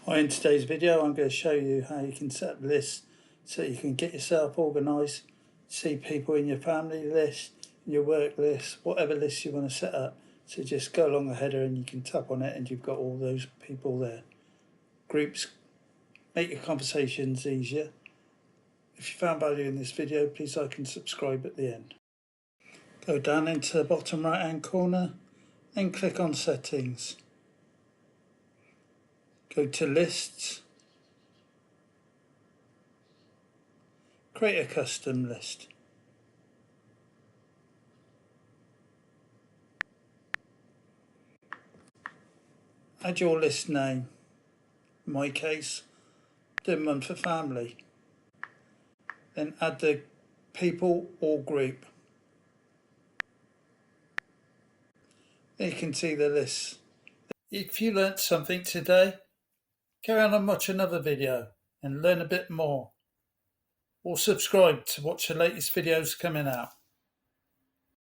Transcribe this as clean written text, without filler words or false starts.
Hi, in today's video I'm going to show you how you can set up lists so you can get yourself organised, see people in your family list, in your work list, whatever list you want to set up. So just go along the header and you can tap on it and you've got all those people there. Groups make your conversations easier. If you found value in this video, please like and subscribe at the end. Go down into the bottom right hand corner and click on settings. Go to lists. Create a custom list. Add your list name. In my case, do one for family. Then add the people or group. There you can see the list. If you learnt something today, go on and watch another video and learn a bit more. Or subscribe to watch the latest videos coming out.